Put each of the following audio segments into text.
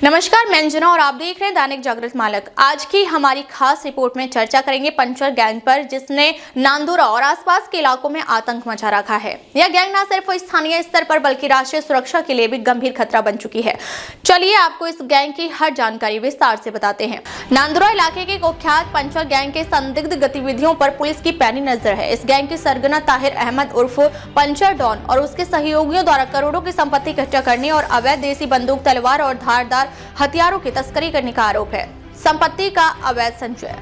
नमस्कार, मैं अंजना और आप देख रहे हैं दैनिक जागृत मालक। आज की हमारी खास रिपोर्ट में चर्चा करेंगे पंचर गैंग पर, जिसने नांदुरा और आसपास के इलाकों में आतंक मचा रखा है। यह गैंग न सिर्फ स्थानीय स्तर पर बल्कि राष्ट्रीय सुरक्षा के लिए भी गंभीर खतरा बन चुकी है। चलिए आपको इस गैंग की हर जानकारी विस्तार से बताते हैं। नांदुरा इलाके के कुख्यात पंचर गैंग के संदिग्ध गतिविधियों पर पुलिस की पैनी नजर है। इस गैंग की सरगना ताहिर अहमद उर्फ पंचर डॉन और उसके सहयोगियों द्वारा करोड़ों की संपत्ति इकट्ठा करने और अवैध देसी बंदूक, तलवार और धारदार हथियारों की तस्करी करने का आरोप है। संपत्ति का अवैध संचय।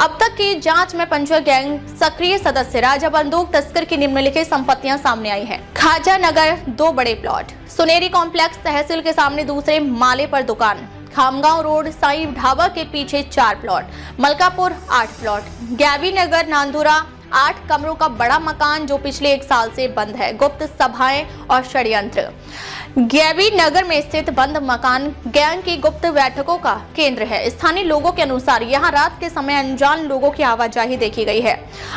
अब तक की जांच में पंचर गैंग सक्रिय सदस्य राजा बंदूक तस्कर की निम्नलिखित संपत्तियां सामने आई हैं। खाजा नगर 2 बड़े प्लॉट, सुनेरी कॉम्प्लेक्स तहसील के सामने दूसरे माले पर दुकान, खामगांव रोड साई ढाबा के पीछे 4 प्लॉट, मलकापुर 8 प्लॉट, गैबी नगर नांदुरा 8 कमरों का बड़ा मकान जो पिछले 1 साल से बंद है, गुप्त सभाएं और षड्यंत्र। गैबी नगर में स्थित बंद मकान गैंग की गुप्त बैठकों का केंद्र है। स्थानीय लोगों के अनुसार यहां रात के समय अनजान लोगों की आवाजाही देखी गई है।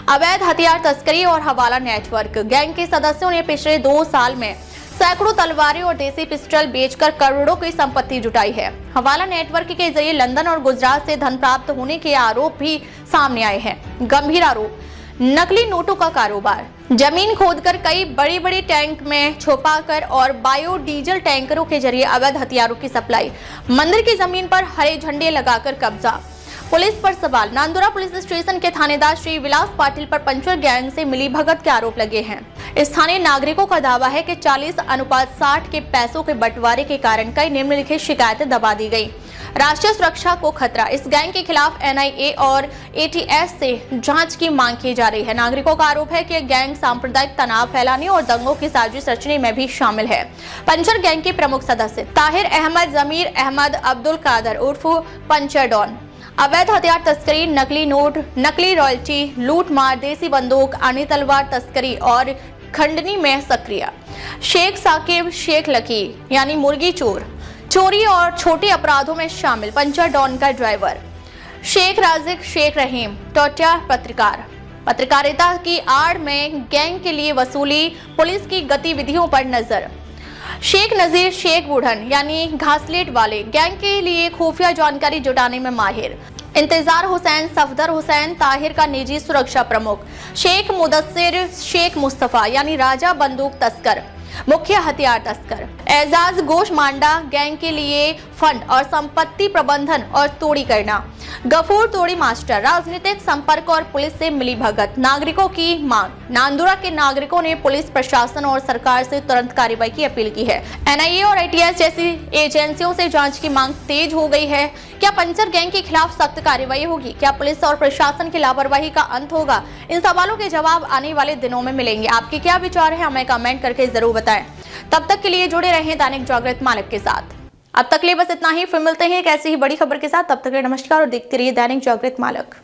अवैध हथियार तस्करी और हवाला नेटवर्क। गैंग के सदस्यों ने पिछले 2 साल में सैकड़ों तलवारें और देसी पिस्टल बेचकर करोड़ों की संपत्ति जुटाई है। हवाला नेटवर्क के जरिए लंदन और गुजरात से धन प्राप्त होने के आरोप भी सामने आए हैं। गंभीर आरोप, नकली नोटों का कारोबार, जमीन खोदकर कई बड़ी बड़ी टैंक में छुपाकर और बायोडीजल टैंकरों के जरिए अवैध हथियारों की सप्लाई, मंदिर की जमीन पर हरे झंडे लगाकर कब्जा। पुलिस पर सवाल। नांदुरा पुलिस स्टेशन के थानेदार श्री विलास पाटिल पर पंचर गैंग से मिलीभगत के आरोप लगे हैं। स्थानीय नागरिकों का दावा है कि 40:60 के पैसों के बंटवारे के कारण कई निम्नलिखित शिकायतें दबा दी गई। राष्ट्रीय सुरक्षा को खतरा। इस गैंग के खिलाफ NIA और ATS से जांच की मांग की जा रही है। नागरिकों का आरोप है कि गैंग सांप्रदायिक तनाव फैलाने और दंगों की साजिश रचने में भी शामिल है। पंचर गैंग के प्रमुख सदस्य ताहिर अहमद, जमीर अहमद, अब्दुल कादर उर्फ पंचर डॉन। अवैध हथियार तस्करी, नकली नोट, नकली रॉयल्टी, लूट मार, देसी बंदूक, अन्य तलवार तस्करी और खंडनी में सक्रिय। शेख साकिब शेख लकी यानी मुर्गी चोर, चोरी और छोटे अपराधों में शामिल। पंचर डॉन का ड्राइवर शेख राजिक शेख रहीम, टोटिया पत्रकार। पत्रकारिता की आड़ में गैंग के लिए वसूली, पुलिस की गतिविधियों पर नजर। शेख नजीर शेख बुढ़न यानी घासलेट वाले, गैंग के लिए खुफिया जानकारी जुटाने में माहिर। इंतजार हुसैन, सफदर हुसैन ताहिर का निजी सुरक्षा प्रमुख। शेख मुदस्सिर शेख मुस्तफा यानी राजा बंदूक तस्कर, मुख्य हथियार तस्कर। एजाज गोश मांडा, गैंग के लिए फंड और संपत्ति प्रबंधन और तोड़ी करना। गफूर तोड़ी मास्टर, राजनीतिक संपर्क और पुलिस से मिली भगत। नागरिकों की मांग। नांदुरा के नागरिकों ने पुलिस प्रशासन और सरकार से तुरंत कार्रवाई की अपील की है। NIA और ATS जैसी एजेंसियों से जांच की मांग तेज हो गई है। क्या पंचर गैंग के खिलाफ सख्त कार्रवाई होगी? क्या पुलिस और प्रशासन की लापरवाही का अंत होगा? इन सवालों के जवाब आने वाले दिनों में मिलेंगे। आपके क्या विचार है, हमें कमेंट करके जरूर बताएं। तब तक के लिए जुड़े रहें दैनिक जागृत मालक के साथ। अब तक के लिए बस इतना ही। फिर मिलते हैं एक ऐसी ही बड़ी खबर के साथ। तब तक के लिए नमस्कार और देखते रहिए दैनिक जागृत मालक।